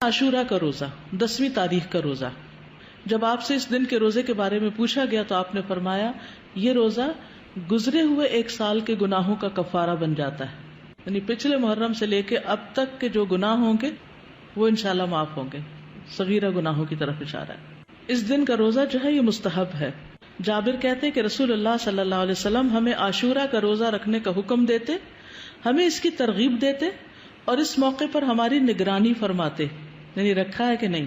عاشورہ کا روزہ 10ویں تاریخ کا روزہ، جب آپ سے اس دن کے روزے کے بارے میں پوچھا گیا تو آپ نے فرمایا یہ روزہ گزرے ہوئے 1 سال کے گناہوں کا کفارہ بن جاتا ہے، یعنی پچھلے محرم سے لے کے اب تک کے جو گناہ ہوں گے وہ انشاءاللہ معاف ہوں گے، صغیرہ گناہوں کی طرف اشارہ ہے۔ اس دن کا روزہ جو ہے یہ مستحب ہے۔ جابر کہتے کہ رسول اللہ صلی اللہ علیہ وسلم ہمیں عاشورہ کا روزہ رکھنے کا حکم دیتے، ہمیں اس کی ترغیب دیتے اور اس موقع پر ہماری نگرانی فرماتے، یعنی رکھا ہے کہ نہیں۔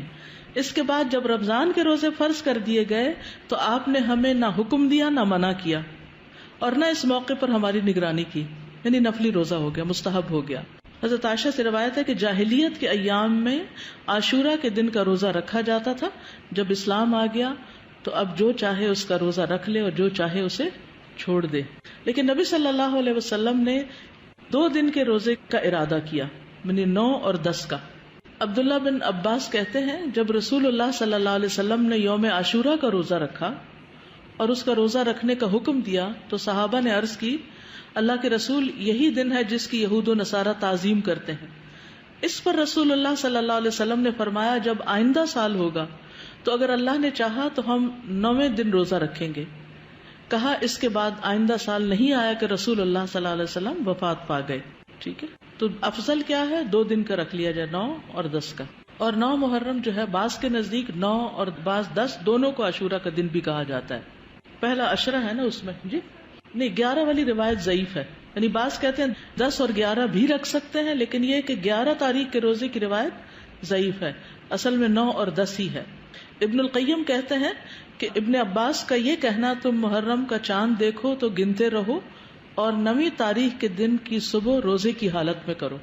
اس کے بعد جب رمضان کے روزے فرض کر دیے گئے تو آپ نے ہمیں نہ حکم دیا نہ منع کیا اور نہ اس موقع پر ہماری نگرانی کی، یعنی نفلی روزہ ہو گیا، مستحب ہو گیا۔ حضرت عائشہ سے روایت ہے کہ جاہلیت کے ایام میں عاشورہ کے دن کا روزہ رکھا جاتا تھا، جب اسلام آ گیا تو اب جو چاہے اس کا روزہ رکھ لے اور جو چاہے اسے چھوڑ دے۔ لیکن نبی صلی اللہ علیہ وسلم نے 2 دن کے روزے کا ارادہ کیا، یعنی 9 اور 10 کا۔ عبداللہ بن عباس کہتے ہیں جب رسول اللہ صلی اللہ علیہ وسلم نے یوم عاشورہ کا روزہ رکھا اور اس کا روزہ رکھنے کا حکم دیا تو صحابہ نے عرض کی اللہ کے رسول یہی دن ہے جس کی یہود و نصارہ تعظیم کرتے ہیں۔ اس پر رسول اللہ صلی اللہ علیہ وسلم نے فرمایا جب آئندہ سال ہوگا تو اگر اللہ نے چاہا تو ہم 9ویں دن روزہ رکھیں گے۔ کہا اس کے بعد آئندہ سال نہیں آیا کہ رسول اللہ صلی اللہ علیہ وسلم وفات پا گئے۔ ٹھیک ہے، تو افضل کیا ہے 2 دن کا رکھ لیا جائے، 9 اور 10 کا۔ اور 9 محرم جو ہے بعض کے نزدیک 9 اور بعض 10 دونوں کو عاشورہ کا دن بھی کہا جاتا ہے۔ پہلا عشرہ ہے نا اس میں، جی نہیں 11 والی روایت ضعیف ہے، یعنی بعض کہتے ہیں 10 اور 11 بھی رکھ سکتے ہیں، لیکن یہ کہ 11 تاریخ کے روزے کی روایت ضعیف ہے، اصل میں 9 اور 10 ہی ہے۔ ابن القیم کہتے ہیں کہ ابن عباس کا یہ کہنا تم محرم کا چاند دیکھو تو گنتے رہو اور 9ویں تاریخ کے دن کی صبح روزے کی حالت میں کرو،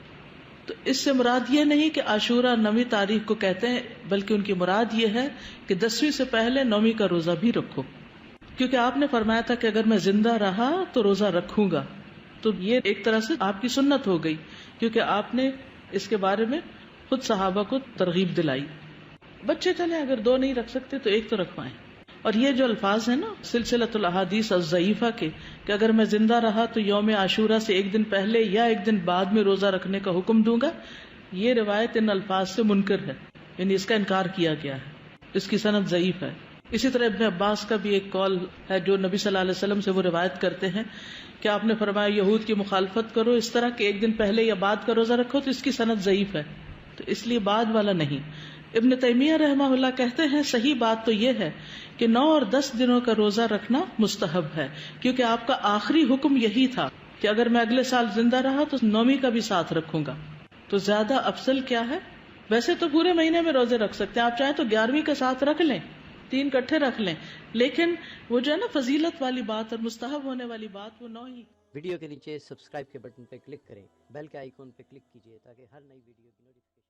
تو اس سے مراد یہ نہیں کہ عاشورہ 9ویں تاریخ کو کہتے ہیں، بلکہ ان کی مراد یہ ہے کہ 10ویں سے پہلے 9ویں کا روزہ بھی رکھو، کیونکہ آپ نے فرمایا تھا کہ اگر میں زندہ رہا تو روزہ رکھوں گا، تو یہ ایک طرح سے آپ کی سنت ہو گئی، کیونکہ آپ نے اس کے بارے میں خود صحابہ کو ترغیب دلائی۔ بچے چلیں اگر 2 نہیں رکھ سکتے تو 1 تو رکھوائیں۔ اور یہ جو الفاظ ہیں نا سلسلۃ الاحادیث الضعیفہ کے کہ اگر میں زندہ رہا تو یوم عاشورہ سے 1 دن پہلے یا 1 دن بعد میں روزہ رکھنے کا حکم دوں گا، یہ روایت ان الفاظ سے منکر ہے، یعنی اس کا انکار کیا گیا ہے، اس کی سند ضعیف ہے۔ اسی طرح ابن عباس کا بھی ایک قول ہے جو نبی صلی اللہ علیہ وسلم سے وہ روایت کرتے ہیں کہ آپ نے فرمایا یہود کی مخالفت کرو اس طرح کہ 1 دن پہلے یا بعد کا روزہ رکھو، تو اس کی سند ضعیف ہے، تو اس لیے بعد والا نہیں۔ ابن تیمیہ رحمہ اللہ کہتے ہیں صحیح بات تو یہ ہے کہ 9 اور 10 دنوں کا روزہ رکھنا مستحب ہے، کیونکہ آپ کا آخری حکم یہی تھا کہ اگر میں اگلے سال زندہ رہا تو 9ویں کا بھی ساتھ رکھوں گا، تو زیادہ افضل کیا ہے؟ ویسے تو پورے مہینے میں روزے رکھ سکتے ہیں، آپ چاہیں تو 11ویں کا ساتھ رکھ لیں، 3 اکٹھے رکھ لیں، لیکن وہ جو ہے نا فضیلت والی بات اور مستحب ہونے والی بات وہ 9 ہی۔ ویڈیو کے نیچے سبسکرائب کے بٹن پہ کلک کریں، بیل کے آئیکن پہ کلک کیجیے تاکہ ہر نئی ویڈیو کی نوٹیفکیشن